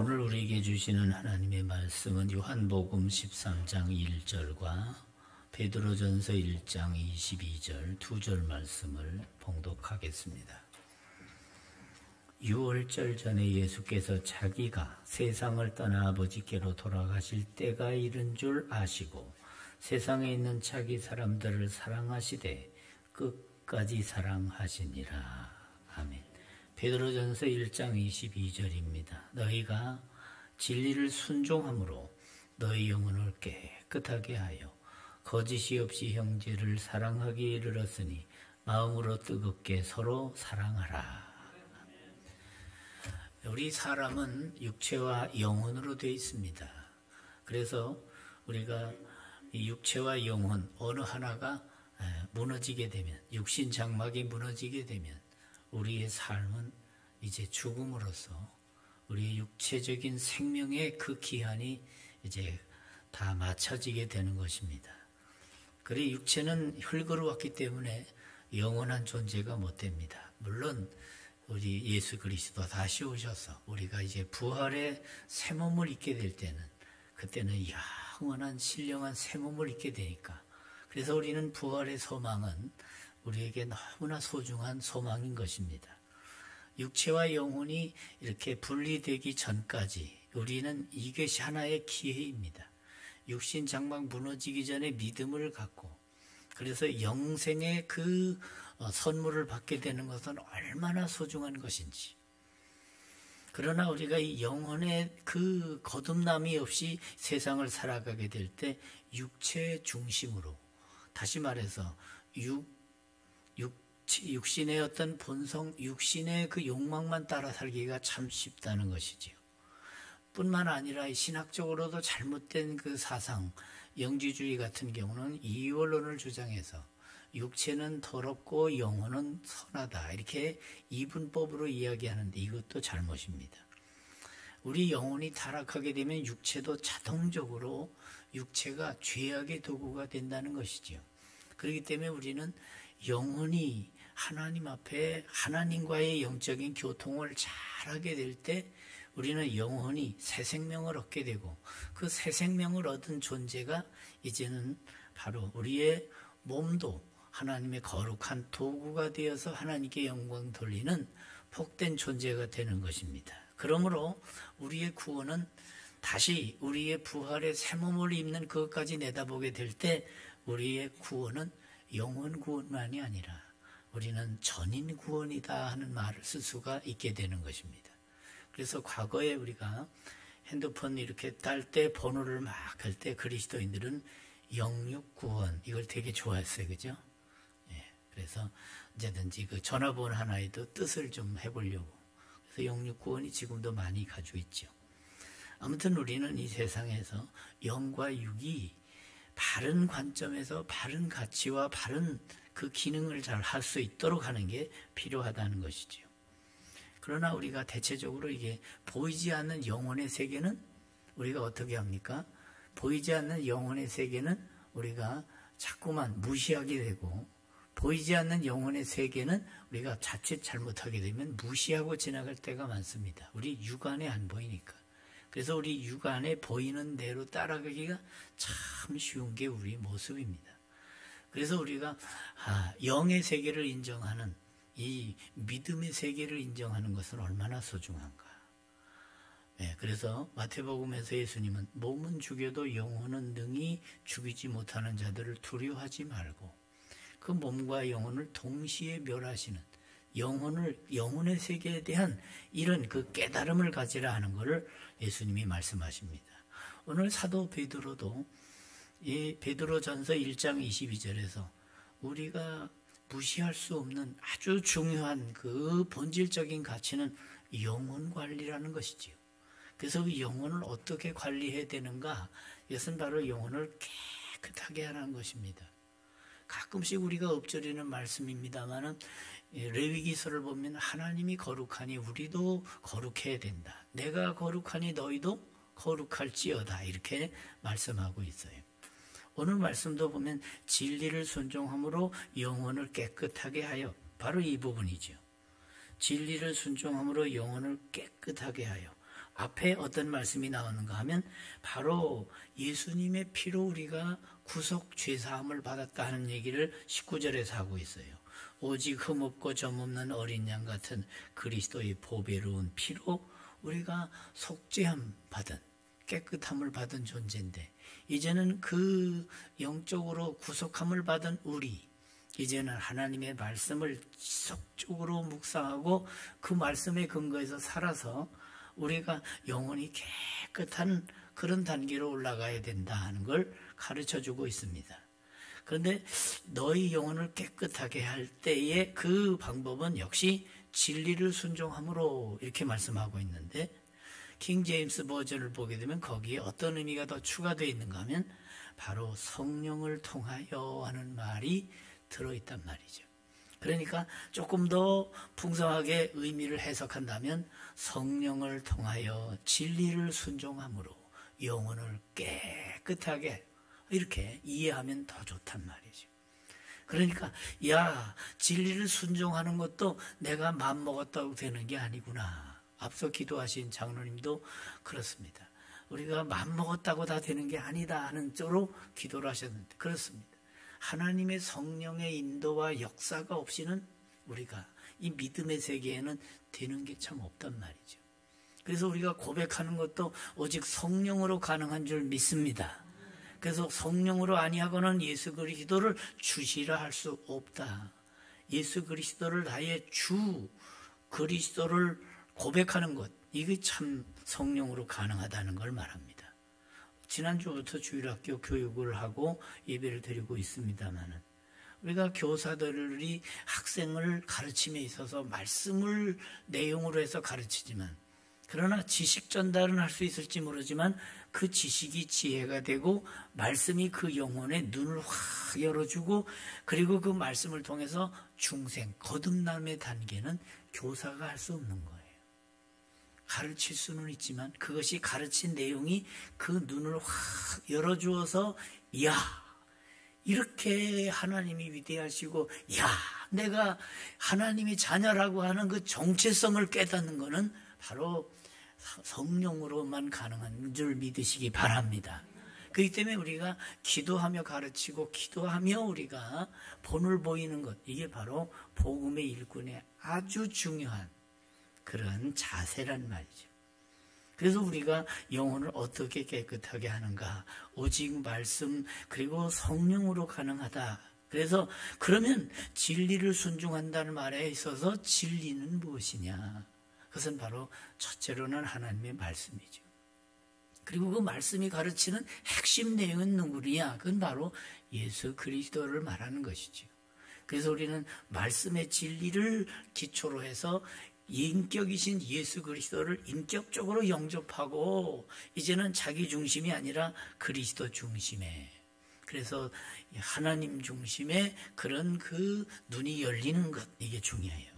오늘 우리에게 주시는 하나님의 말씀은 요한복음 13장 1절과 베드로전서 1장 22절 두 절 말씀을 봉독하겠습니다. 6월절 전에 예수께서 자기가 세상을 떠나 아버지께로 돌아가실 때가 이른 줄 아시고 세상에 있는 자기 사람들을 사랑하시되 끝까지 사랑하시니라. 아멘. 베드로전서 1장 22절입니다. 너희가 진리를 순종함으로 너희 영혼을 깨끗하게 하여 거짓이 없이 형제를 사랑하기에 이르렀으니 마음으로 뜨겁게 서로 사랑하라. 우리 사람은 육체와 영혼으로 되어 있습니다. 그래서 우리가 이 육체와 영혼 어느 하나가 무너지게 되면, 육신 장막이 무너지게 되면 우리의 삶은 이제 죽음으로써 우리의 육체적인 생명의 그 기한이 이제 다 맞춰지게 되는 것입니다. 그래 육체는 흙으로 왔기 때문에 영원한 존재가 못 됩니다. 물론 우리 예수 그리스도 다시 오셔서 우리가 이제 부활의 새 몸을 입게 될 때는, 그때는 영원한 신령한 새 몸을 입게 되니까, 그래서 우리는 부활의 소망은 우리에게 너무나 소중한 소망인 것입니다. 육체와 영혼이 이렇게 분리되기 전까지 우리는 이것이 하나의 기회입니다. 육신 장막 무너지기 전에 믿음을 갖고, 그래서 영생의 그 선물을 받게 되는 것은 얼마나 소중한 것인지. 그러나 우리가 이 영혼의 그 거듭남이 없이 세상을 살아가게 될 때 육체 중심으로, 다시 말해서 육신의 어떤 본성, 육신의 그 욕망만 따라 살기가 참 쉽다는 것이지요. 뿐만 아니라 신학적으로도 잘못된 그 사상, 영지주의 같은 경우는 이원론을 주장해서 육체는 더럽고 영혼은 선하다, 이렇게 이분법으로 이야기하는데 이것도 잘못입니다. 우리 영혼이 타락하게 되면 육체도 자동적으로 육체가 죄악의 도구가 된다는 것이지요. 그렇기 때문에 우리는 영혼이 하나님 앞에 하나님과의 영적인 교통을 잘하게 될 때 우리는 영혼이 새 생명을 얻게 되고, 그 새 생명을 얻은 존재가 이제는 바로 우리의 몸도 하나님의 거룩한 도구가 되어서 하나님께 영광 돌리는 복된 존재가 되는 것입니다. 그러므로 우리의 구원은 다시 우리의 부활의 새 몸을 입는 그것까지 내다보게 될 때 우리의 구원은 영혼 구원만이 아니라 우리는 전인 구원이다 하는 말을 쓸 수가 있게 되는 것입니다. 그래서 과거에 우리가 핸드폰 이렇게 딸 때 번호를 막 할 때 그리스도인들은 영육 구원, 이걸 되게 좋아했어요. 그죠? 예, 그래서 언제든지 그 전화번호 하나에도 뜻을 좀 해보려고. 그래서 영육 구원이 지금도 많이 가지고 있죠. 아무튼 우리는 이 세상에서 영과 육이 바른 관점에서 바른 가치와 바른 그 기능을 잘 할 수 있도록 하는 게 필요하다는 것이지요. 그러나 우리가 대체적으로 이게 보이지 않는 영혼의 세계는 우리가 어떻게 합니까? 보이지 않는 영혼의 세계는 우리가 자꾸만 무시하게 되고, 보이지 않는 영혼의 세계는 우리가 자칫 잘못하게 되면 무시하고 지나갈 때가 많습니다. 우리 육안에 안 보이니까. 그래서 우리 육안에 보이는 대로 따라가기가 참 쉬운 게 우리 모습입니다. 그래서 우리가 영의 세계를 인정하는, 이 믿음의 세계를 인정하는 것은 얼마나 소중한가. 네, 그래서 마태복음에서 예수님은 몸은 죽여도 영혼은 능히 죽이지 못하는 자들을 두려워하지 말고 그 몸과 영혼을 동시에 멸하시는 영혼의 세계에 대한 이런 그 깨달음을 가지라 하는 것을 예수님이 말씀하십니다. 오늘 사도 베드로도 이 베드로전서 1장 22절에서 우리가 무시할 수 없는 아주 중요한 그 본질적인 가치는 영혼 관리라는 것이지요. 그래서 그 영혼을 어떻게 관리해야 되는가? 이것은 바로 영혼을 깨끗하게 하라는 것입니다. 가끔씩 우리가 엎드리는 말씀입니다만은 레위기서를 보면 하나님이 거룩하니 우리도 거룩해야 된다. 내가 거룩하니 너희도 거룩할지어다. 이렇게 말씀하고 있어요. 오늘 말씀도 보면 진리를 순종함으로 영혼을 깨끗하게 하여, 바로 이 부분이죠. 진리를 순종함으로 영혼을 깨끗하게 하여 앞에 어떤 말씀이 나오는가 하면 바로 예수님의 피로 우리가 구속 죄사함을 받았다 하는 얘기를 19절에서 하고 있어요. 오직 흠없고 점없는 어린 양 같은 그리스도의 보배로운 피로 우리가 속죄함 받은, 깨끗함을 받은 존재인데, 이제는 그 영적으로 구속함을 받은 우리, 이제는 하나님의 말씀을 지속적으로 묵상하고 그 말씀에 근거해서 살아서 우리가 영혼이 깨끗한 그런 단계로 올라가야 된다 하는 걸 가르쳐주고 있습니다. 그런데 너희 영혼을 깨끗하게 할 때의 그 방법은 역시 진리를 순종함으로 이렇게 말씀하고 있는데, 킹 제임스 버전을 보게 되면 거기에 어떤 의미가 더 추가되어 있는가 하면 바로 성령을 통하여 하는 말이 들어있단 말이죠. 그러니까 조금 더 풍성하게 의미를 해석한다면 성령을 통하여 진리를 순종함으로 영혼을 깨끗하게 이렇게 이해하면 더 좋단 말이죠. 그러니까 진리를 순종하는 것도 내가 마음먹었다고 되는 게 아니구나. 앞서 기도하신 장로님도 그렇습니다. 우리가 마음먹었다고 다 되는 게 아니다 하는 쪽으로 기도를 하셨는데 그렇습니다. 하나님의 성령의 인도와 역사가 없이는 우리가 이 믿음의 세계에는 되는 게 참 없단 말이죠. 그래서 우리가 고백하는 것도 오직 성령으로 가능한 줄 믿습니다. 그래서 성령으로 아니하고는 예수 그리스도를 주시라 할 수 없다. 예수 그리스도를 나의 주 그리스도를 고백하는 것, 이게 참 성령으로 가능하다는 걸 말합니다. 지난주부터 주일학교 교육을 하고 예배를 드리고 있습니다만, 우리가 교사들이 학생을 가르침에 있어서 말씀을 내용으로 해서 가르치지만, 그러나 지식 전달은 할 수 있을지 모르지만 그 지식이 지혜가 되고 말씀이 그 영혼의 눈을 확 열어주고, 그리고 그 말씀을 통해서 중생, 거듭남의 단계는 교사가 할 수 없는 거예요. 가르칠 수는 있지만 그것이 가르친 내용이 그 눈을 확 열어주어서 이렇게 하나님이 위대하시고 내가 하나님의 자녀라고 하는 그 정체성을 깨닫는 것은 바로 성령으로만 가능한 줄 믿으시기 바랍니다. 그렇기 때문에 우리가 기도하며 가르치고 기도하며 우리가 본을 보이는 것, 이게 바로 복음의 일꾼의 아주 중요한 그런 자세란 말이죠. 그래서 우리가 영혼을 어떻게 깨끗하게 하는가? 오직 말씀 그리고 성령으로 가능하다. 그래서 그러면 진리를 순종한다는 말에 있어서 진리는 무엇이냐? 그것은 바로 첫째로는 하나님의 말씀이죠. 그리고 그 말씀이 가르치는 핵심 내용은 누구냐? 그건 바로 예수 그리스도를 말하는 것이죠. 그래서 우리는 말씀의 진리를 기초로 해서 인격이신 예수 그리스도를 인격적으로 영접하고 이제는 자기 중심이 아니라 그리스도 중심에, 그래서 하나님 중심의 그런 그 눈이 열리는 것, 이게 중요해요.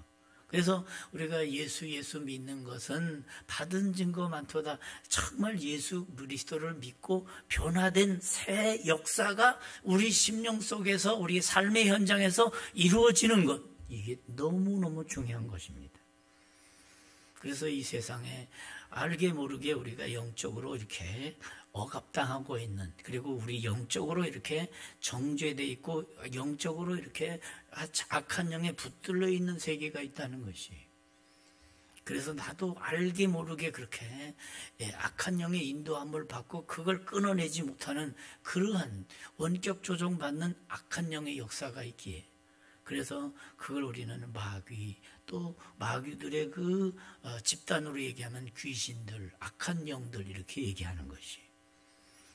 그래서 우리가 예수 믿는 것은 받은 증거 많도다. 정말 예수 그리스도를 믿고 변화된 새 역사가 우리 심령 속에서 우리 삶의 현장에서 이루어지는 것, 이게 너무너무 중요한 것입니다. 그래서 이 세상에 알게 모르게 우리가 영적으로 이렇게 억압당하고 있는, 그리고 우리 영적으로 이렇게 정죄되어 있고 영적으로 이렇게 악한 영에 붙들려 있는 세계가 있다는 것이, 그래서 나도 알게 모르게 그렇게 악한 영의 인도함을 받고 그걸 끊어내지 못하는 그러한 원격 조종받는 악한 영의 역사가 있기에, 그래서 그걸 우리는 마귀, 또 마귀들의 그 집단으로 얘기하면 귀신들, 악한 영들 이렇게 얘기하는 것이.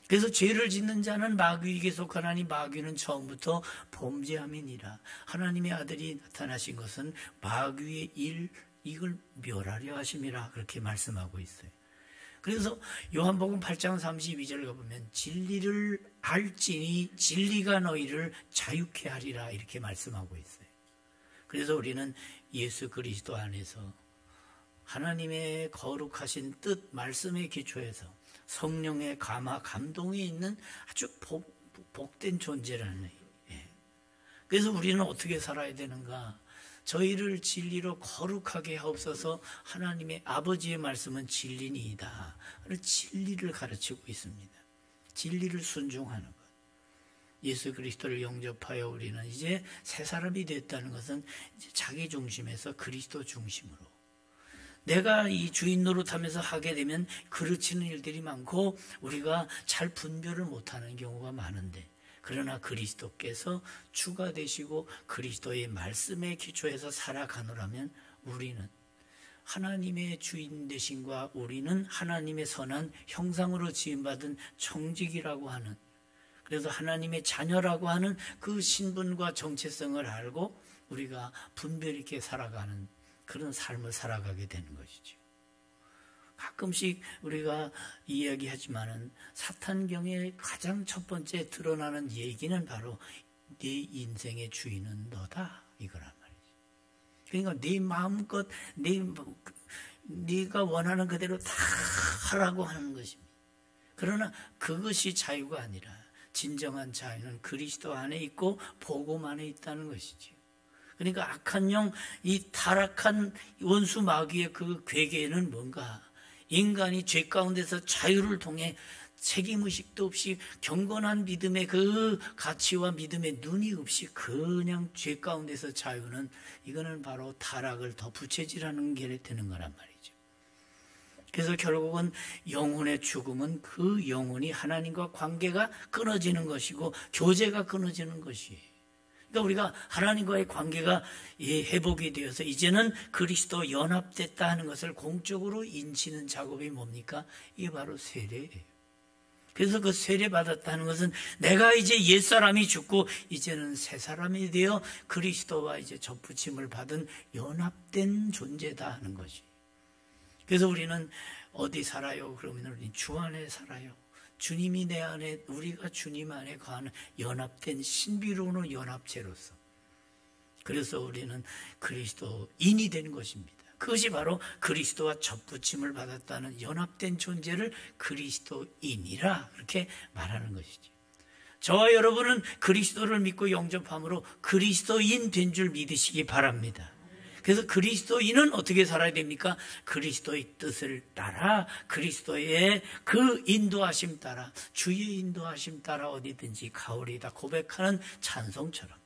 그래서 죄를 짓는 자는 마귀에게 속하나니 마귀는 처음부터 범죄함이니라. 하나님의 아들이 나타나신 것은 마귀의 이걸 멸하려 하심이라, 그렇게 말씀하고 있어요. 그래서 요한복음 8장 32절 가보면 진리를 알지니 진리가 너희를 자유케 하리라, 이렇게 말씀하고 있어요. 그래서 우리는 예수 그리스도 안에서 하나님의 거룩하신 뜻, 말씀의 기초에서 성령의 감화, 감동이 있는 아주 복된 존재라는. 그래서 우리는 어떻게 살아야 되는가? 저희를 진리로 거룩하게 하옵소서. 하나님의 아버지의 말씀은 진리니이다. 진리를 가르치고 있습니다. 진리를 순종하는 것. 예수 그리스도를 영접하여 우리는 이제 새 사람이 됐다는 것은 이제 자기 중심에서 그리스도 중심으로, 내가 이 주인 노릇하면서 하게 되면 그르치는 일들이 많고 우리가 잘 분별을 못하는 경우가 많은데, 그러나 그리스도께서 주가 되시고 그리스도의 말씀에 기초해서 살아가노라면 우리는 하나님의 주인 되심과 우리는 하나님의 선한 형상으로 지음받은 청직이라고 하는, 그래서 하나님의 자녀라고 하는 그 신분과 정체성을 알고 우리가 분별 있게 살아가는 그런 삶을 살아가게 되는 것이죠. 가끔씩 우리가 이야기하지만은 사탄경의 가장 첫 번째 드러나는 얘기는 바로 네 인생의 주인은 너다, 이거란 말이지. 그러니까 네 마음껏 네가 원하는 그대로 다 하라고 하는 것입니다. 그러나 그것이 자유가 아니라 진정한 자유는 그리스도 안에 있고 복음 안에 있다는 것이지요. 그러니까 악한 영, 이 타락한 원수 마귀의 그 괴계는 뭔가, 인간이 죄 가운데서 자유를 통해 책임의식도 없이 경건한 믿음의 그 가치와 믿음의 눈이 없이 그냥 죄 가운데서 자유는, 이거는 바로 타락을 더 부채질하는 길에 드는 거란 말이죠. 그래서 결국은 영혼의 죽음은 그 영혼이 하나님과 관계가 끊어지는 것이고 교제가 끊어지는 것이에요. 그러니까 우리가 하나님과의 관계가 회복이 되어서 이제는 그리스도 연합됐다 하는 것을 공적으로 인치는 작업이 뭡니까? 이게 바로 세례예요. 그래서 그 세례 받았다는 것은 내가 이제 옛사람이 죽고 이제는 새 사람이 되어 그리스도와 이제 접붙임을 받은 연합된 존재다 하는 것이. 그래서 우리는 어디 살아요? 그러면 우리 주 안에 살아요. 주님이 내 안에, 우리가 주님 안에 거하는 연합된 신비로운 연합체로서, 그래서 우리는 그리스도인이 되는 것입니다. 그것이 바로 그리스도와 접붙임을 받았다는 연합된 존재를 그리스도인이라 그렇게 말하는 것이죠. 저와 여러분은 그리스도를 믿고 영접함으로 그리스도인 된 줄 믿으시기 바랍니다. 그래서 그리스도인은 어떻게 살아야 됩니까? 그리스도의 뜻을 따라, 그리스도의 그 인도하심 따라, 주의 인도하심 따라 어디든지 가오리다 고백하는 찬송처럼,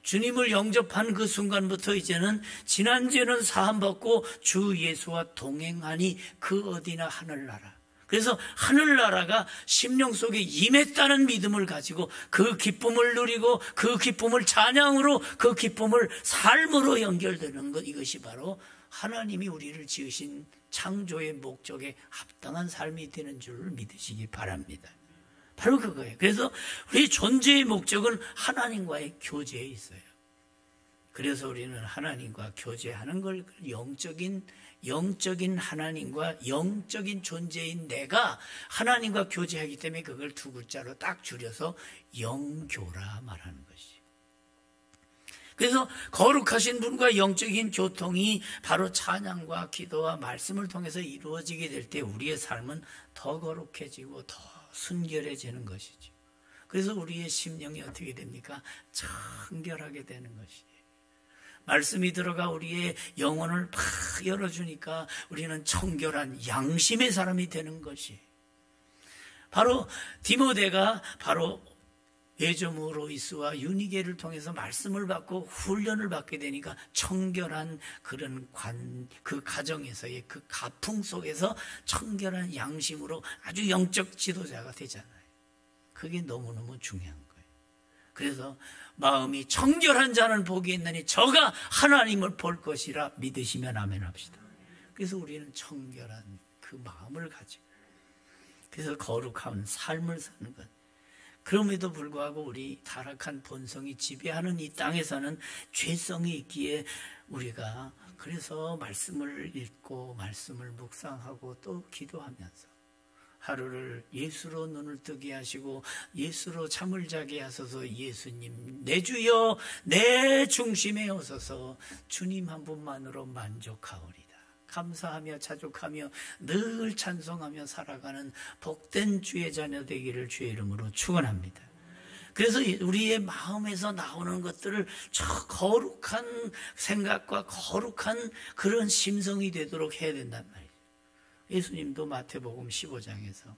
주님을 영접한 그 순간부터 이제는 지난 죄는 사함받고 주 예수와 동행하니 그 어디나 하늘나라. 그래서 하늘나라가 심령 속에 임했다는 믿음을 가지고 그 기쁨을 누리고 그 기쁨을 찬양으로, 그 기쁨을 삶으로 연결되는 것, 이것이 바로 하나님이 우리를 지으신 창조의 목적에 합당한 삶이 되는 줄 믿으시기 바랍니다. 바로 그거예요. 그래서 우리 존재의 목적은 하나님과의 교제에 있어요. 그래서 우리는 하나님과 교제하는 걸 영적인 하나님과 영적인 존재인 내가 하나님과 교제하기 때문에 그걸 두 글자로 딱 줄여서 영교라 말하는 것이. 그래서 거룩하신 분과 영적인 교통이 바로 찬양과 기도와 말씀을 통해서 이루어지게 될 때 우리의 삶은 더 거룩해지고 더 순결해지는 것이죠. 그래서 우리의 심령이 어떻게 됩니까? 청결하게 되는 것이에요. 말씀이 들어가 우리의 영혼을 팍 열어주니까 우리는 청결한 양심의 사람이 되는 것이, 바로 디모데가 바로 외조모 로이스와 유니게를 통해서 말씀을 받고 훈련을 받게 되니까 청결한 그런 그 가정에서의 그 가풍 속에서 청결한 양심으로 아주 영적 지도자가 되잖아요. 그게 너무너무 중요한 거예요. 그래서 마음이 청결한 자는 복이 있느니 저가 하나님을 볼 것이라 믿으시면 아멘 합시다. 그래서 우리는 청결한 그 마음을 가지고, 그래서 거룩한 삶을 사는 것. 그럼에도 불구하고 우리 타락한 본성이 지배하는 이 땅에서는 죄성이 있기에 우리가 그래서 말씀을 읽고 말씀을 묵상하고 또 기도하면서 하루를 예수로 눈을 뜨게 하시고 예수로 잠을 자게 하소서. 예수님 내 주여 내 중심에 오소서. 주님 한 분만으로 만족하오리다. 감사하며 자족하며 늘 찬송하며 살아가는 복된 주의 자녀 되기를 주의 이름으로 축원합니다. 그래서 우리의 마음에서 나오는 것들을 저 거룩한 생각과 거룩한 그런 심성이 되도록 해야 된단 말이에요. 예수님도 마태복음 15장에서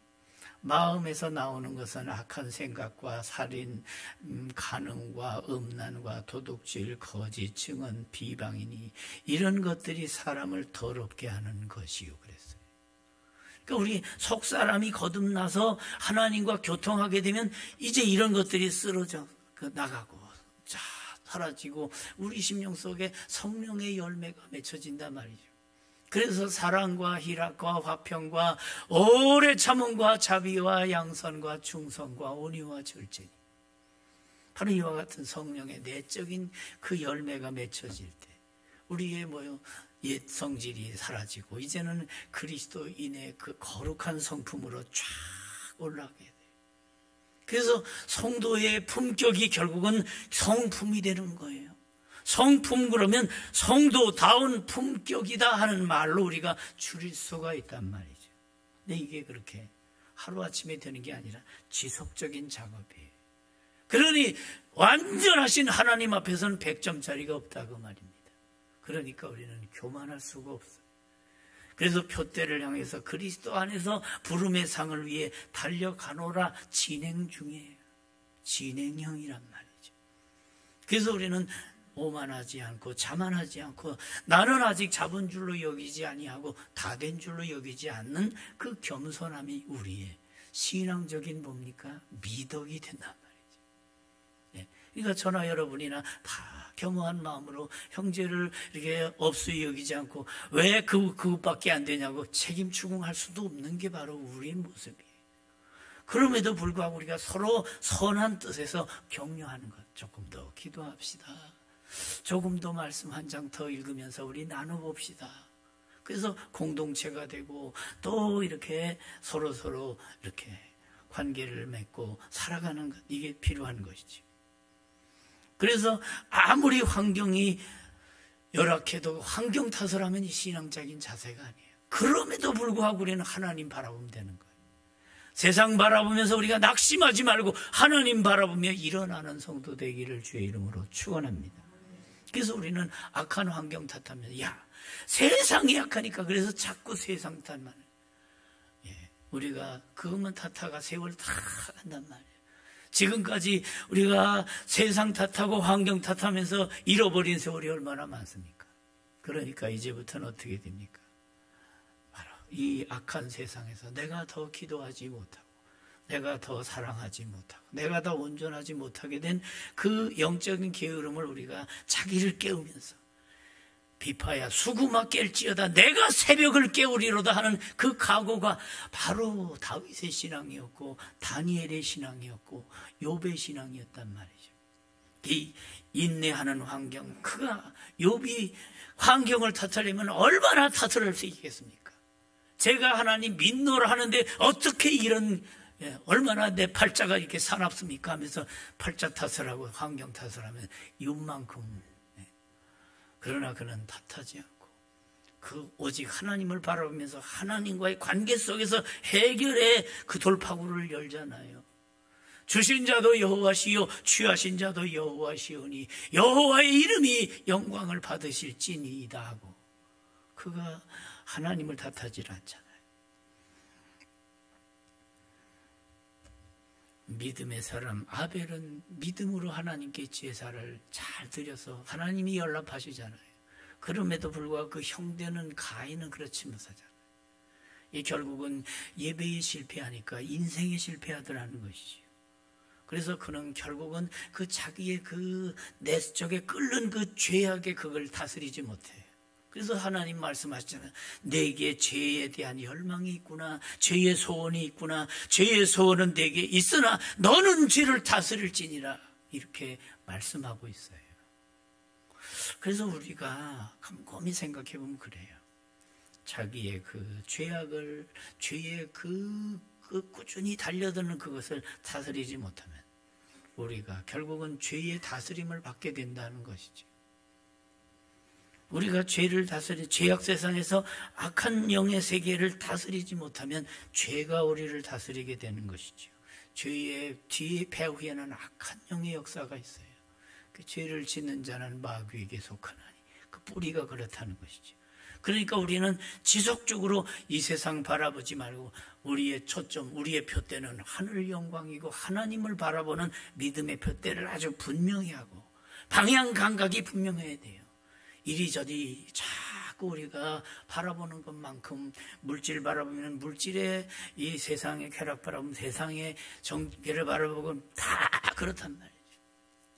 마음에서 나오는 것은 악한 생각과 살인, 간음과 음란과 도둑질, 거짓, 증언, 비방이니 이런 것들이 사람을 더럽게 하는 것이요 그랬어요. 그러니까 우리 속사람이 거듭나서 하나님과 교통하게 되면 이제 이런 것들이 쓰러져 나가고 자 사라지고 우리 심령 속에 성령의 열매가 맺혀진단 말이죠. 그래서 사랑과 희락과 화평과 오래 참음과 자비와 양선과 충성과 온유와 절제니 바로 이와 같은 성령의 내적인 그 열매가 맺혀질 때 우리의 옛 성질이 사라지고 이제는 그리스도인의 그 거룩한 성품으로 쫙 올라가게 돼요. 그래서 성도의 품격이 결국은 성품이 되는 거예요. 성품 그러면 성도다운 품격이다 하는 말로 우리가 줄일 수가 있단 말이죠. 근데 이게 그렇게 하루아침에 되는 게 아니라 지속적인 작업이에요. 그러니 완전하신 하나님 앞에서는 100점짜리가 없다고 말입니다. 그러니까 우리는 교만할 수가 없어요. 그래서 표대를 향해서 그리스도 안에서 부름의 상을 위해 달려가노라 진행 중이에요. 진행형이란 말이죠. 그래서 우리는 오만하지 않고 자만하지 않고 나는 아직 잡은 줄로 여기지 아니하고 다 된 줄로 여기지 않는 그 겸손함이 우리의 신앙적인 뭡니까? 미덕이 된단 말이죠. 네. 그러니까 저나 여러분이나 다 겸허한 마음으로 형제를 이렇게 업수히 여기지 않고 왜 그것밖에 안 되냐고 책임 추궁할 수도 없는 게 바로 우리의 모습이에요. 그럼에도 불구하고 우리가 서로 선한 뜻에서 격려하는 것. 조금 더 기도합시다. 조금 더 말씀 한 장 더 읽으면서 우리 나눠봅시다. 그래서 공동체가 되고 또 이렇게 서로 이렇게 관계를 맺고 살아가는 것, 이게 필요한 것이지. 그래서 아무리 환경이 열악해도 환경 탓을 하면 이 신앙적인 자세가 아니에요. 그럼에도 불구하고 우리는 하나님 바라보면 되는 거예요. 세상 바라보면서 우리가 낙심하지 말고 하나님 바라보며 일어나는 성도 되기를 주의 이름으로 축원합니다. 그래서 우리는 악한 환경 탓하면 세상이 약하니까 그래서 자꾸 세상 탓만 우리가 그것만 탓하가 세월 다 한단 말이에요. 지금까지 우리가 세상 탓하고 환경 탓하면서 잃어버린 세월이 얼마나 많습니까? 그러니까 이제부터는 어떻게 됩니까? 바로 이 악한 세상에서 내가 더 기도하지 못하고 내가 더 사랑하지 못하고 내가 더 온전하지 못하게 된 그 영적인 게으름을 우리가 자기를 깨우면서 비파야 수구마 깰지어다 내가 새벽을 깨우리로다 하는 그 각오가 바로 다윗의 신앙이었고 다니엘의 신앙이었고 욥의 신앙이었단 말이죠. 이 인내하는 환경, 그가 욥이 환경을 탓하려면 얼마나 탓을 할 수 있겠습니까? 제가 하나님 믿노라 하는데 어떻게 이런 얼마나 내 팔자가 이렇게 사납습니까 하면서 팔자 탓을 하고 환경 탓을 하면 욥만큼. 그러나 그는 탓하지 않고 오직 하나님을 바라보면서 하나님과의 관계 속에서 해결의 그 돌파구를 열잖아요. 주신 자도 여호와시요 취하신 자도 여호와시오니 여호와의 이름이 영광을 받으실지니이다 하고 그가 하나님을 탓하지 않잖아요. 믿음의 사람 아벨은 믿음으로 하나님께 제사를 잘 드려서 하나님이 연락하시잖아요. 그럼에도 불구하고 그 형제는 가인은 그렇지 못하잖아요. 결국은 예배에 실패하니까 인생에 실패하더라는 것이죠. 그래서 그는 결국은 그 자기의 그 내적에 끓는 그 죄악에 그걸 다스리지 못해요. 그래서 하나님 말씀하시잖아요. 내게 죄에 대한 열망이 있구나. 죄의 소원이 있구나. 죄의 소원은 내게 있으나 너는 죄를 다스릴지니라. 이렇게 말씀하고 있어요. 그래서 우리가 곰곰이 생각해 보면 그래요. 자기의 그 죄악을, 죄의 그 꾸준히 달려드는 그것을 다스리지 못하면 우리가 결국은 죄의 다스림을 받게 된다는 것이죠. 우리가 죄를 죄악 세상에서 악한 영의 세계를 다스리지 못하면 죄가 우리를 다스리게 되는 것이죠. 죄의 뒤에 배후에는 악한 영의 역사가 있어요. 그 죄를 짓는 자는 마귀에게 속하나니 그 뿌리가 그렇다는 것이죠. 그러니까 우리는 지속적으로 이 세상 바라보지 말고 우리의 초점, 우리의 표대는 하늘 영광이고 하나님을 바라보는 믿음의 표대를 아주 분명히 하고 방향 감각이 분명해야 돼요. 이리저리 자꾸 우리가 바라보는 것만큼 물질 바라보면 물질의 이 세상의 쾌락 바라보면 세상의 정계를 바라보고 다 그렇단 말이죠.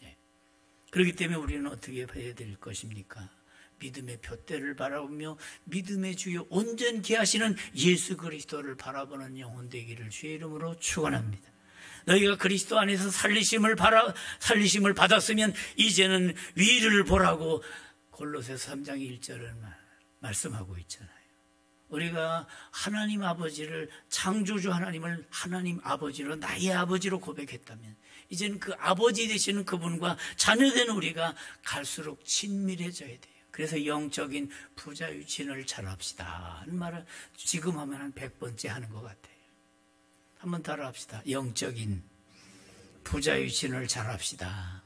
예. 그렇기 때문에 우리는 어떻게 해야 될 것입니까? 믿음의 표대를 바라보며 믿음의 주요 온전케 하시는 예수 그리스도를 바라보는 영혼 되기를 주의 이름으로 축원합니다. 너희가 그리스도 안에서 살리심을 받았으면 이제는 위를 보라고 골로새서 3장 1절을 말씀하고 있잖아요. 우리가 하나님 아버지를 창조주 하나님을 하나님 아버지로 나의 아버지로 고백했다면 이제는 그 아버지 되시는 그분과 자녀된 우리가 갈수록 친밀해져야 돼요. 그래서 영적인 부자유친을 잘합시다 하는 말을 지금 하면 한 100번째 하는 것 같아요. 한번 따라 합시다. 영적인 부자유친을 잘합시다.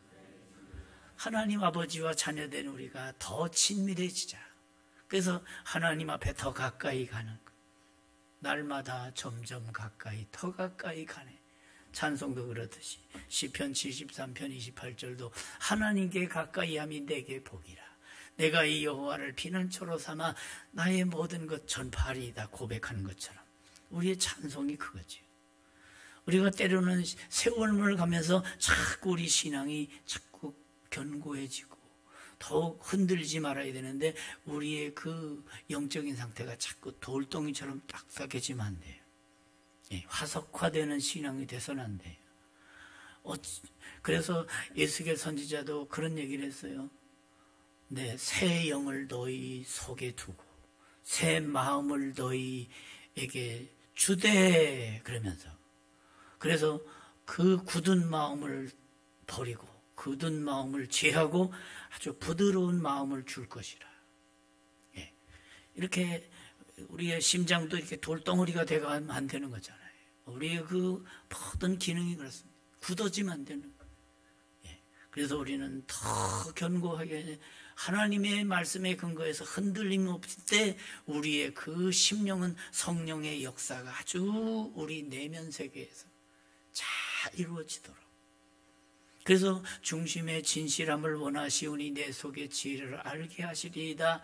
하나님 아버지와 자녀된 우리가 더 친밀해지자. 그래서 하나님 앞에 더 가까이 가는 것. 날마다 점점 가까이 더 가까이 가네. 찬송도 그렇듯이 시편 73편 28절도 하나님께 가까이함이 내게 복이라. 내가 이 여호와를 피난처로 삼아 나의 모든 것 전파하리이다 고백하는 것처럼 우리의 찬송이 그거지요. 우리가 때로는 세월을 가면서 자꾸 우리 신앙이 자꾸 견고해지고 더욱 흔들지 말아야 되는데 우리의 그 영적인 상태가 자꾸 돌덩이처럼 딱딱해지면 안 돼요. 예, 화석화되는 신앙이 돼서는 안 돼요. 그래서 예수겔 선지자도 그런 얘기를 했어요. 네, 새 영을 너희 속에 두고 새 마음을 너희에게 주되 그러면서 그래서 그 굳은 마음을 버리고 굳은 마음을 제하고 아주 부드러운 마음을 줄 것이라. 예. 이렇게 우리의 심장도 이렇게 돌덩어리가 돼가면 안 되는 거잖아요. 우리의 그 모든 기능이 그렇습니다. 굳어지면 안 되는 거예요. 예. 그래서 우리는 더 견고하게 하나님의 말씀에 근거해서 흔들림 없을 때 우리의 그 심령은 성령의 역사가 아주 우리 내면 세계에서 잘 이루어지도록. 그래서 중심의 진실함을 원하시오니 내 속의 지혜를 알게 하시리이다.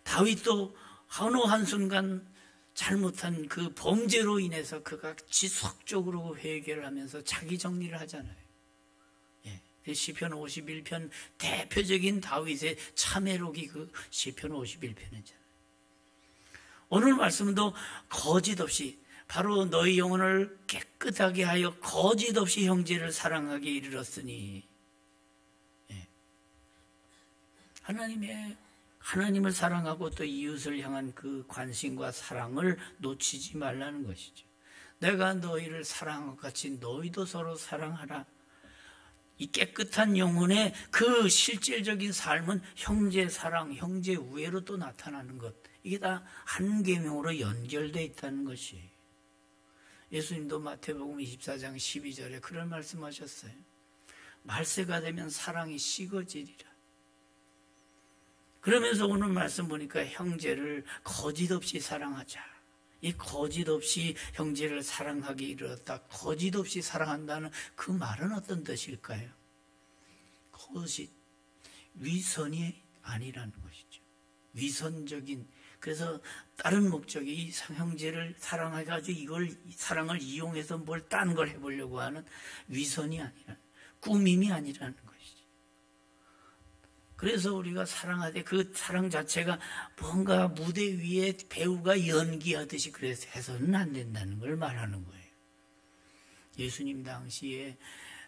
다윗도 어느 한순간 잘못한 그 범죄로 인해서 그가 지속적으로 회개를 하면서 자기 정리를 하잖아요. 예. 시편 51편 대표적인 다윗의 참회록이 그 시편 51편이잖아요. 오늘 말씀도 거짓 없이 바로 너희 영혼을 깨끗하게 하여 거짓 없이 형제를 사랑하게 이르렀으니 예. 하나님을 사랑하고 또 이웃을 향한 그 관심과 사랑을 놓치지 말라는 것이죠. 내가 너희를 사랑한 것 같이 너희도 서로 사랑하라. 이 깨끗한 영혼의 그 실질적인 삶은 형제 사랑, 형제 우애로 또 나타나는 것. 이게 다 한 계명으로 연결되어 있다는 것이에요. 예수님도 마태복음 24장 12절에 그런 말씀하셨어요. 말세가 되면 사랑이 식어지리라. 그러면서 오늘 말씀 보니까 형제를 거짓 없이 사랑하자. 이 거짓 없이 형제를 사랑하기 이르렀다. 거짓 없이 사랑한다는 그 말은 어떤 뜻일까요? 거짓, 위선이 아니라는 것이죠. 위선적인, 그래서 다른 목적이 이 형제를 사랑해가지고 이걸 사랑을 이용해서 뭘 딴 걸 해보려고 하는 위선이 아니라 꾸밈이 아니라는 것이죠. 그래서 우리가 사랑하되 그 사랑 자체가 뭔가 무대 위에 배우가 연기하듯이 그래서 해서는 안 된다는 걸 말하는 거예요. 예수님 당시에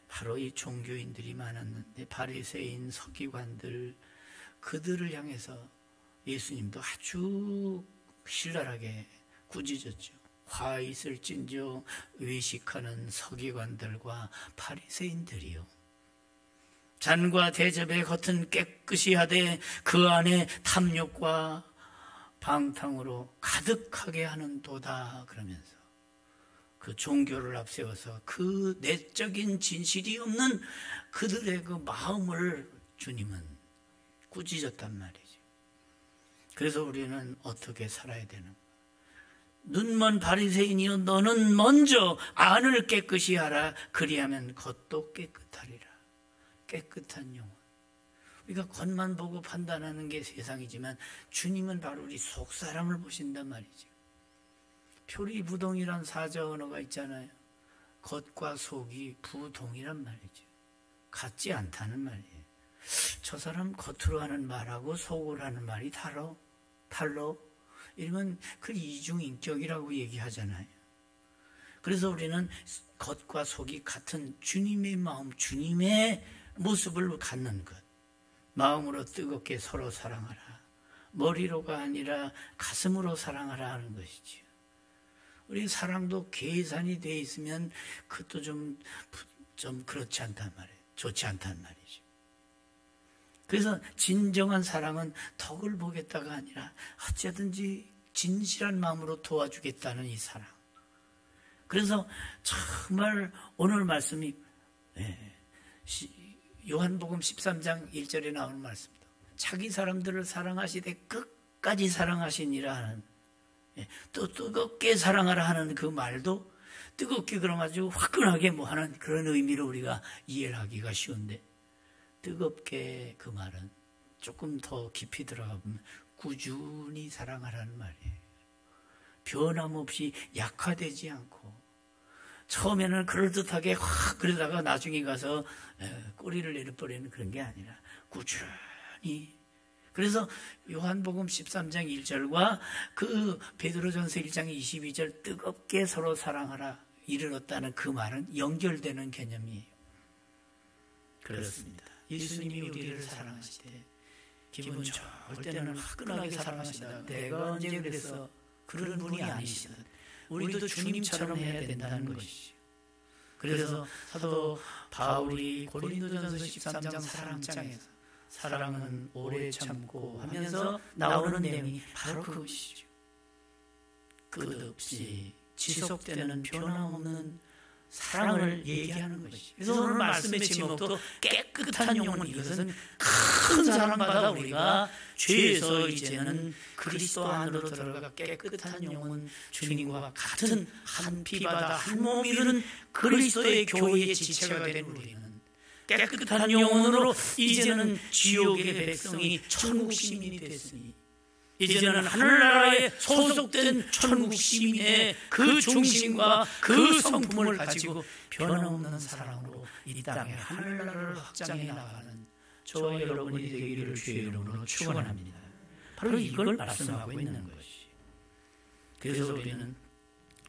바로 이 종교인들이 많았는데 바리새인, 서기관들 그들을 향해서 예수님도 아주 신랄하게 꾸짖었죠. 화 있을진저 외식하는 서기관들과 바리새인들이요. 잔과 대접의 겉은 깨끗이 하되 그 안에 탐욕과 방탕으로 가득하게 하는 도다 그러면서 그 종교를 앞세워서 그 내적인 진실이 없는 그들의 그 마음을 주님은 꾸짖었단 말이죠. 그래서 우리는 어떻게 살아야 되는가? 눈먼 바리새인이여, 너는 먼저 안을 깨끗이 하라. 그리하면 겉도 깨끗하리라. 깨끗한 영혼. 우리가 겉만 보고 판단하는 게 세상이지만 주님은 바로 우리 속사람을 보신단 말이죠. 표리부동이란 사자 언어가 있잖아요. 겉과 속이 부동이란 말이죠. 같지 않다는 말이에요. 저 사람 겉으로 하는 말하고 속으로 하는 말이 달러. 이러면 그 이중인격이라고 얘기하잖아요. 그래서 우리는 겉과 속이 같은 주님의 마음, 주님의 모습을 갖는 것. 마음으로 뜨겁게 서로 사랑하라. 머리로가 아니라 가슴으로 사랑하라 하는 것이지요. 우리 사랑도 계산이 돼 있으면 그것도 좀 그렇지 않단 말이에요. 좋지 않단 말이죠. 그래서 진정한 사랑은 덕을 보겠다가 아니라 어쨌든지 진실한 마음으로 도와주겠다는 이 사랑. 그래서 정말 오늘 말씀이 요한복음 13장 1절에 나오는 말씀입니다. 자기 사람들을 사랑하시되 끝까지 사랑하시니라 하는, 또 뜨겁게 사랑하라 하는 그 말도 뜨겁게 그래가지고 화끈하게 뭐 하는 그런 의미로 우리가 이해를 하기가 쉬운데, 뜨겁게 그 말은 조금 더 깊이 들어가 보면 꾸준히 사랑하라는 말이에요. 변함없이 약화되지 않고, 처음에는 그럴듯하게 확 그러다가 나중에 가서 꼬리를 내려버리는 그런 게 아니라 꾸준히. 그래서 요한복음 13장 1절과 그 베드로전서 1장 22절 뜨겁게 서로 사랑하라 이르렀다는 그 말은 연결되는 개념이에요. 그렇습니다. 예수님이 우리를 사랑하시되 기분 좋을 때는 화끈하게 사랑하시다. 내가 언제 그래서 그런 분이 아니시다. 우리도 주님처럼 해야 된다는 것이죠. 그래서 사도 바울이 고린도전서 13장 사랑장에서 사랑은 오래 참고 하면서 나오는 내용이 바로 그것이죠. 끝없이 지속되는 변함없는 사랑을 얘기하는 것이죠. 그래서 오늘 말씀의 제목도 깨끗한 영혼, 이것은 큰 사랑받아 우리가 죄에서 이제는 그리스도 안으로 들어가 깨끗한 영혼, 주님과 같은 한 피바다 한 몸 이루는 그리스도의 교회의 지체가 된 우리는 깨끗한 영혼으로 이제는 지옥의 백성이 천국 시민이 됐으니, 이제는 하늘나라에 소속된 천국 시민의 그 중심과 그 성품을 가지고 변함없는 사랑으로 이 땅의 하늘나라를 확장해 나가는 저와 여러분이 되기를 주의 이름으로 축원합니다. 바로 이걸 말씀하고 있는 것이. 그래서 우리는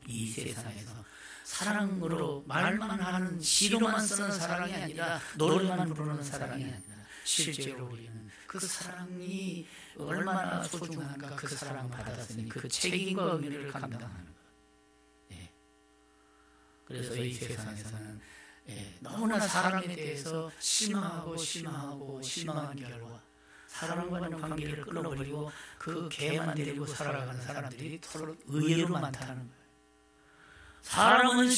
이 세상에서 사랑으로 말만 하는, 시로만 쓰는 사랑이 아니라, 노래만 부르는 사랑이 아니라 실제로 우리는 그 사랑이 얼마나 소중한가, 그 사랑 받았으니 그 책임과 의미를 감당하는 것. 그래서 이 세상에서는 너무나 사랑에 대해서 실망한 결과 사랑과는 관계를 끊어버리고 그 개만 데리고 살아가는 사람들이 서로 의외로 많다는 거예요. 사람은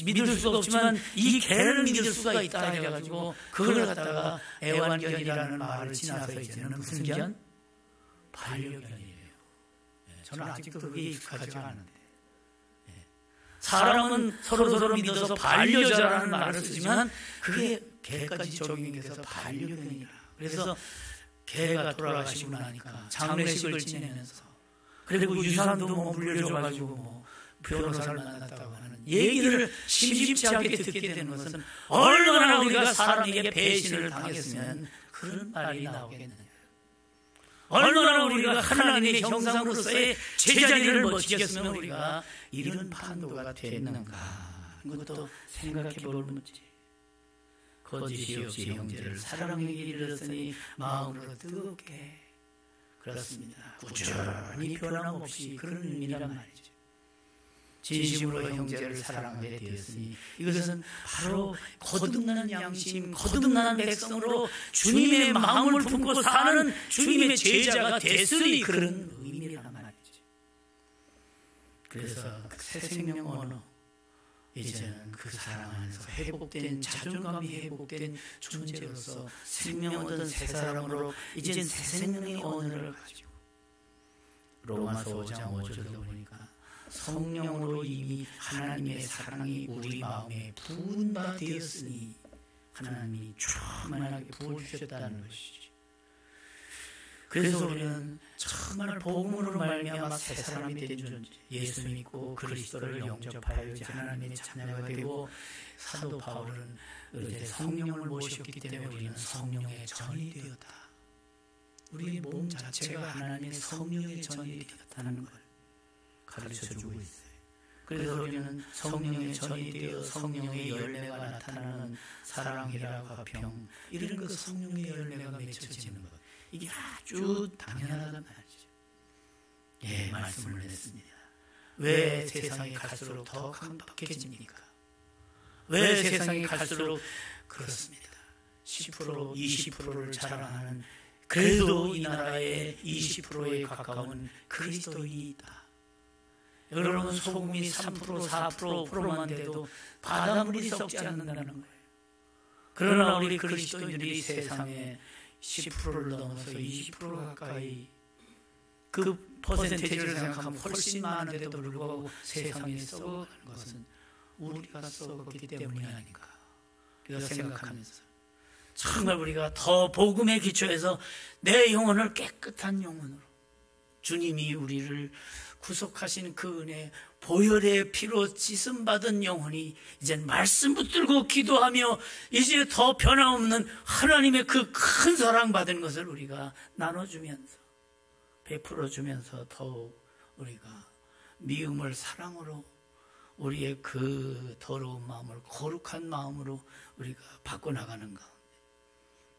믿을 수가 없지만 이 개를 믿을 수가 있다 해가지고 그걸 갖다가 애완견이라는 말을 지나서 이제는 무슨 견? 반려견이에요. 저는 아직도 그게 익숙하지가 않은데, 사람은 서로 믿어서 반려자라는 말을 쓰지만 그게 개까지 적용이 돼서 반려견이라. 그래서 개가 돌아가시고 나니까 장례식을 지내면서, 그리고 유산도 뭐 물려줘가지고 뭐 변호사를 만났다고 하는 얘기를 심심치 않게 듣게 되는 것은 얼마나 우리가 사람에게 배신을 당했으면 그런 말이 나오겠느냐. 얼마나 우리가 하나님의 형상으로서의 제자리를 못 지켰으면 우리가 이런 판도가 됐는가. 이것도 생각해 볼 문제. 거짓이 없이 형제를 사랑하기 이르렀으니 마음으로 뜨겁게. 그렇습니다. 꾸준히 변함없이 그런 의미란 말이죠. 진심으로 형제를 사랑하게 되었으니 이것은 바로 거듭난 양심, 거듭난 백성으로 주님의 마음을 품고 사는 주님의 제자가 됐으니 그런 의미란 말이죠. 그래서 새 생명 언어, 이제는 그 사랑 안에서 회복된, 자존감이 회복된 존재로서 생명 얻은 새 사람으로 이젠 새 생명의 언어를 가지고, 로마서 5장 5절도 보니까 성령으로 이미 하나님의 사랑이 우리 마음에 부은 바 되었으니 하나님이 충만하게 부어주셨다는 것이지. 그래서 우리는 정말 복음으로 말미암아 새 사람이 된 존재, 예수 믿고 그리스도를 영접하여 이제 하나님의 자녀가 되고, 사도 바울은 이제 성령을 모셨기 때문에 우리는 성령의 전이 되었다. 우리의 몸 자체가 하나님의 성령의 전이 되었다는 걸 가르쳐주고 있어요. 그래서 우리는 성령의 전이 되어 성령의 열매가 나타나는 사랑이라 화평, 이런 그 성령의 열매가 맺혀지는 것, 이게 아주 당연하단 말이죠. 예, 말씀을 했습니다. 왜 세상이 갈수록 더 강박해집니까? 왜 세상이 갈수록 그렇습니다. 10%, 20%를 자랑하는, 그래도 이 나라의 20%에 가까운 그리스도인이 있다. 여러분, 소금이 3%, 4%만 돼도 바닷물이 썩지 않는다는 거예요. 그러나 우리 그리스도인들이 세상에 10%를 넘어서 20% 가까이, 그 퍼센테이지를 생각하면 훨씬 많은데도 불구하고 세상에 썩어가는 것은 우리가 썩었기 때문이 아닌가, 우리가 생각하면서 정말 우리가 더 복음에 기초해서 내 영혼을 깨끗한 영혼으로, 주님이 우리를 구속하신 그 은혜, 보혈의 피로 씻음받은 영혼이 이젠 말씀 붙들고 기도하며 이제 더 변함없는 하나님의 그 큰 사랑받은 것을 우리가 나눠주면서, 베풀어주면서 더욱 우리가 미움을 사랑으로, 우리의 그 더러운 마음을 거룩한 마음으로 우리가 바꿔나가는 가운데,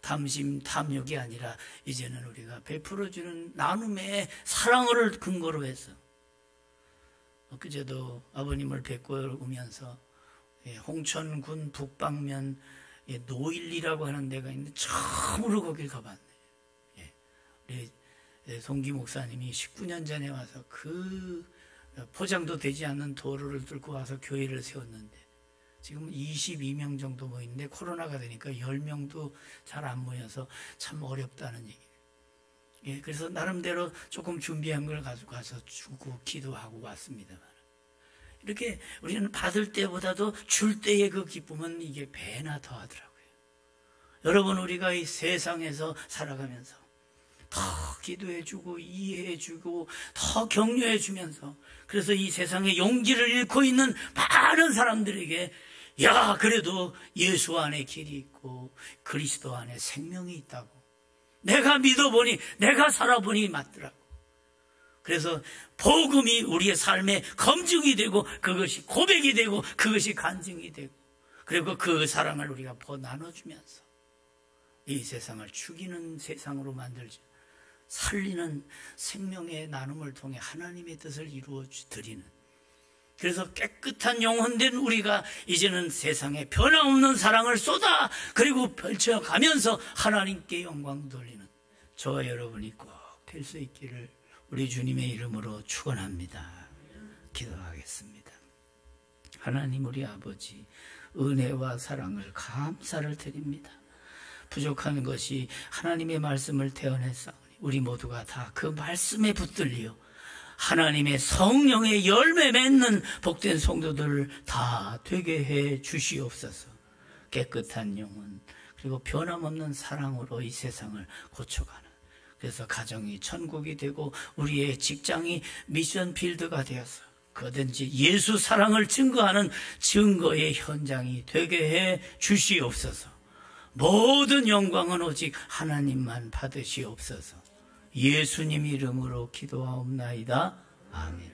탐심, 탐욕이 아니라 이제는 우리가 베풀어주는 나눔의 사랑을 근거로 해서, 그제도 아버님을 뵙고 오면서 홍천군 북방면 노일리라고 하는 데가 있는데 처음으로 거길 가봤네요. 우리 송기 목사님이 19년 전에 와서 그 포장도 되지 않는 도로를 뚫고 와서 교회를 세웠는데, 지금 22명 정도 모이는데 코로나가 되니까 10명도 잘 안 모여서 참 어렵다는 얘기예요. 그래서 나름대로 조금 준비한 걸 가지고 가서 주고 기도하고 왔습니다만, 이렇게 우리는 받을 때보다도 줄 때의 그 기쁨은 이게 배나 더하더라고요. 여러분, 우리가 이 세상에서 살아가면서 더 기도해주고 이해해주고 더 격려해주면서, 그래서 이 세상에 용기를 잃고 있는 많은 사람들에게, 야, 그래도 예수 안에 길이 있고 그리스도 안에 생명이 있다고, 내가 믿어보니, 내가 살아보니 맞더라고. 그래서 복음이 우리의 삶의 검증이 되고, 그것이 고백이 되고, 그것이 간증이 되고, 그리고 그 사랑을 우리가 나눠주면서 이 세상을 죽이는 세상으로 만들지, 살리는 생명의 나눔을 통해 하나님의 뜻을 이루어 드리는, 그래서 깨끗한 영혼된 우리가 이제는 세상에 변함없는 사랑을 쏟아 그리고 펼쳐가면서 하나님께 영광 돌리는 저와 여러분이 꼭 될 수 있기를 우리 주님의 이름으로 축원합니다. 기도하겠습니다. 하나님 우리 아버지, 은혜와 사랑을 감사를 드립니다. 부족한 것이 하나님의 말씀을 태어냈사오니 우리 모두가 다 그 말씀에 붙들려 하나님의 성령의 열매 맺는 복된 성도들을 다 되게 해 주시옵소서. 깨끗한 영혼, 그리고 변함없는 사랑으로 이 세상을 고쳐가는, 그래서 가정이 천국이 되고 우리의 직장이 미션 필드가 되어서 그든지 예수 사랑을 증거하는 증거의 현장이 되게 해 주시옵소서. 모든 영광은 오직 하나님만 받으시옵소서. 예수님 이름으로 기도하옵나이다. 아멘.